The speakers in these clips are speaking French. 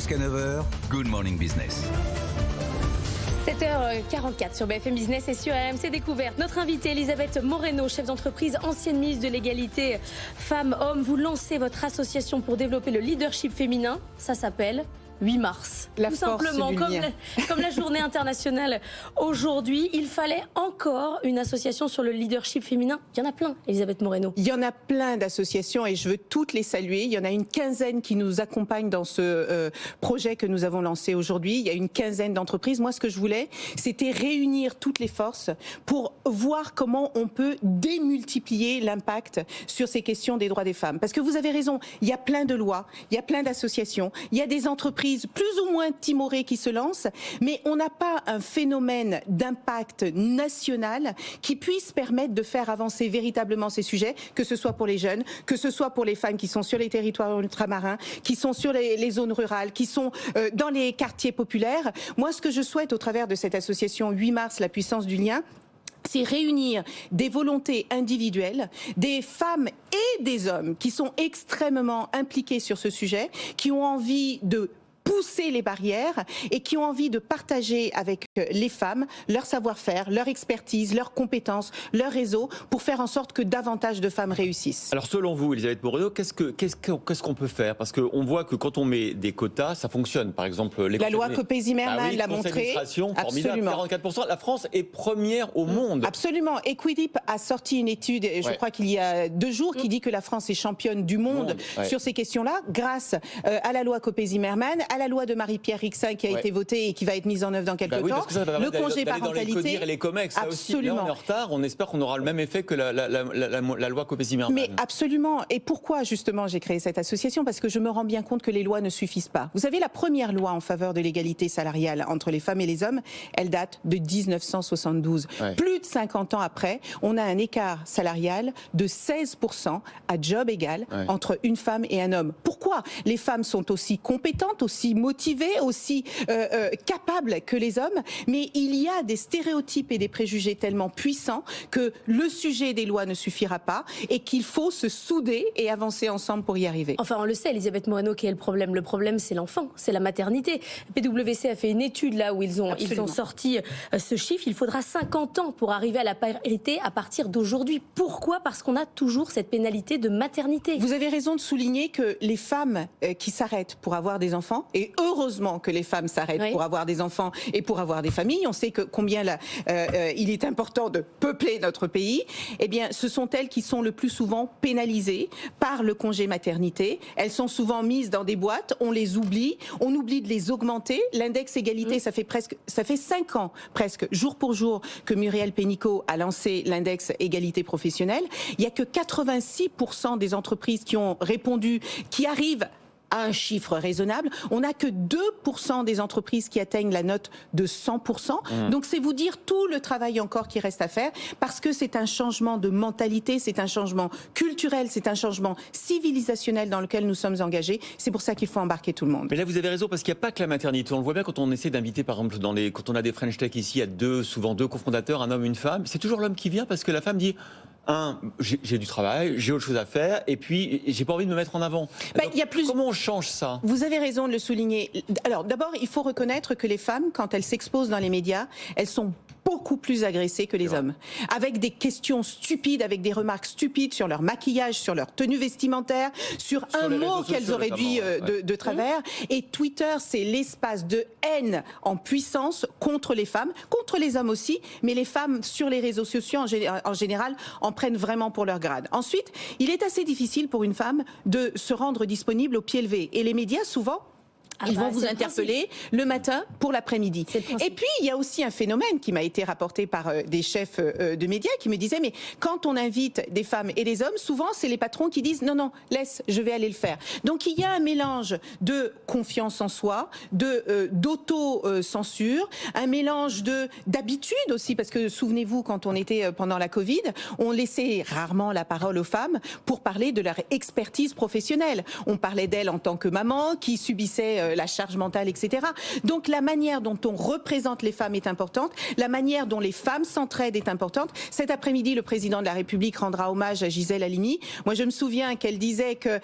Jusqu'à 9h, Good Morning Business. 7h44 sur BFM Business et sur RMC Découverte. Notre invitée Elisabeth Moreno, chef d'entreprise, ancienne ministre de l'égalité femmes-hommes. Vous lancez votre association pour développer le leadership féminin. Ça s'appelle 8 mars. La tout force simplement, du lien. comme la journée internationale aujourd'hui. Il fallait encore une association sur le leadership féminin. Il y en a plein, Elisabeth Moreno. Il y en a plein d'associations et je veux toutes les saluer. Il y en a une quinzaine qui nous accompagnent dans ce projet que nous avons lancé aujourd'hui. Il y a une quinzaine d'entreprises. Moi, ce que je voulais, c'était réunir toutes les forces pour voir comment on peut démultiplier l'impact sur ces questions des droits des femmes. Parce que vous avez raison, il y a plein de lois, il y a plein d'associations, il y a des entreprises plus ou moins timorées qui se lancent, mais on n'a pas un phénomène d'impact national qui puisse permettre de faire avancer véritablement ces sujets, que ce soit pour les jeunes, que ce soit pour les femmes qui sont sur les territoires ultramarins, qui sont sur les zones rurales, qui sont dans les quartiers populaires. Moi, ce que je souhaite au travers de cette association 8 mars, la puissance du lien, c'est réunir des volontés individuelles, des femmes et des hommes qui sont extrêmement impliqués sur ce sujet, qui ont envie de pousser les barrières et qui ont envie de partager avec les femmes leur savoir-faire, leur expertise, leurs compétences, leur réseau pour faire en sorte que davantage de femmes réussissent. Alors selon vous, Elisabeth Moreno, qu'est-ce qu'on peut faire? Parce qu'on voit que quand on met des quotas, ça fonctionne. Par exemple, la loi Copé-Zimmermann l'a montré. Absolument. 44%. La France est première au monde. Absolument. Equidip a sorti une étude, je crois qu'il y a 2 jours, qui dit que la France est championne du monde sur ces questions-là, grâce à la loi Copé-Zimmermann, à la loi de Marie-Pierre Rixain qui a été votée et qui va être mise en œuvre dans quelques temps. Le congé parentalité. Dans les CODIR et les COMEX, ça absolument. Aussi, là, on est en retard. On espère qu'on aura le même effet que la loi Copé-Zimmermann. Mais absolument. Et pourquoi justement j'ai créé cette association? Parce que je me rends bien compte que les lois ne suffisent pas. Vous savez, la première loi en faveur de l'égalité salariale entre les femmes et les hommes, elle date de 1972. Plus de 50 ans après, on a un écart salarial de 16% à job égal entre une femme et un homme. Pourquoi? Les femmes sont aussi compétentes, aussi motivées, aussi capables que les hommes, mais il y a des stéréotypes et des préjugés tellement puissants que le sujet des lois ne suffira pas et qu'il faut se souder et avancer ensemble pour y arriver. Enfin, on le sait, Elisabeth Moreno, quel est le problème? Le problème, c'est l'enfant, c'est la maternité. PwC a fait une étude là où ils ont sorti ce chiffre. Il faudra 50 ans pour arriver à la parité à partir d'aujourd'hui. Pourquoi? Parce qu'on a toujours cette pénalité de maternité. Vous avez raison de souligner que les femmes qui s'arrêtent pour avoir des enfants, et heureusement que les femmes s'arrêtent pour avoir des enfants et pour avoir des familles, on sait que combien il est important de peupler notre pays, eh bien ce sont elles qui sont le plus souvent pénalisées par le congé maternité. Elles sont souvent mises dans des boîtes, on les oublie, on oublie de les augmenter. L'index égalité, ça fait 5 ans presque, jour pour jour, que Muriel Pénicaud a lancé l'index égalité professionnelle. Il n'y a que 86% des entreprises qui ont répondu, qui arrivent à un chiffre raisonnable. On n'a que 2% des entreprises qui atteignent la note de 100%. Donc c'est vous dire tout le travail encore qui reste à faire, parce que c'est un changement de mentalité, c'est un changement culturel, c'est un changement civilisationnel dans lequel nous sommes engagés. C'est pour ça qu'il faut embarquer tout le monde. Mais là vous avez raison, parce qu'il n'y a pas que la maternité. On le voit bien quand on essaie d'inviter, par exemple, quand on a des French Tech ici, il y a souvent deux cofondateurs, un homme et une femme. C'est toujours l'homme qui vient parce que la femme dit... j'ai du travail, j'ai autre chose à faire, et puis j'ai pas envie de me mettre en avant. Donc, comment on change ça? Vous avez raison de le souligner. Alors d'abord, il faut reconnaître que les femmes, quand elles s'exposent dans les médias, elles sont beaucoup plus agressées que les hommes. Avec des questions stupides, avec des remarques stupides sur leur maquillage, sur leur tenue vestimentaire, sur un mot qu'elles auraient dit de travers. Et Twitter, c'est l'espace de haine en puissance contre les femmes, contre les hommes aussi, mais les femmes sur les réseaux sociaux en général en prennent vraiment pour leur grade. Ensuite, il est assez difficile pour une femme de se rendre disponible au pied levé. Et les médias, souvent, ils vont vous interpeller le matin pour l'après-midi. Et puis, il y a aussi un phénomène qui m'a été rapporté par des chefs de médias qui me disaient, mais quand on invite des femmes et des hommes, souvent, c'est les patrons qui disent, non, laisse, je vais aller le faire. Donc, il y a un mélange de confiance en soi, d'auto-censure, un mélange d'habitude aussi, parce que souvenez-vous, quand on était pendant la Covid, on laissait rarement la parole aux femmes pour parler de leur expertise professionnelle. On parlait d'elles en tant que maman qui subissait la charge mentale, etc. Donc la manière dont on représente les femmes est importante, la manière dont les femmes s'entraident est importante. Cet après-midi, le président de la République rendra hommage à Gisèle Halimi. Moi, je me souviens qu'elle disait que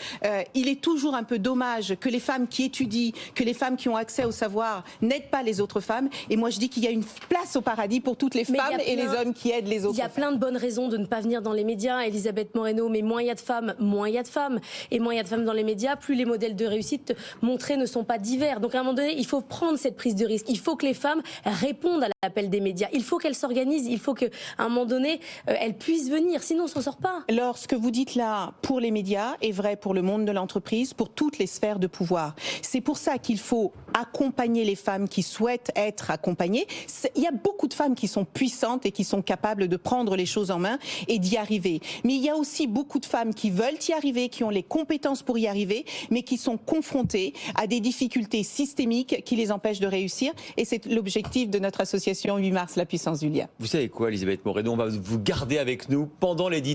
il est toujours un peu dommage que les femmes qui étudient, que les femmes qui ont accès au savoir n'aident pas les autres femmes. Et moi, je dis qu'il y a une place au paradis pour toutes les femmes et les hommes qui aident les autres. Il y a plein de bonnes raisons de ne pas venir dans les médias, Elisabeth Moreno, mais moins il y a de femmes, moins il y a de femmes. Et moins il y a de femmes dans les médias, plus les modèles de réussite montrés ne sont pas divers. Donc à un moment donné, il faut prendre cette prise de risque. Il faut que les femmes répondent à l'appel des médias. Il faut qu'elles s'organisent. Il faut qu'à un moment donné, elles puissent venir. Sinon, on s'en sort pas. Alors, ce que vous dites là, pour les médias, est vrai pour le monde de l'entreprise, pour toutes les sphères de pouvoir. C'est pour ça qu'il faut accompagner les femmes qui souhaitent être accompagnées. Il y a beaucoup de femmes qui sont puissantes et qui sont capables de prendre les choses en main et d'y arriver. Mais il y a aussi beaucoup de femmes qui veulent y arriver, qui ont les compétences pour y arriver, mais qui sont confrontées à des difficultés systémiques qui les empêchent de réussir. Et c'est l'objectif de notre association 8 mars, la puissance du lien. Vous savez quoi, Elisabeth Moreno, on va vous garder avec nous pendant l'édito.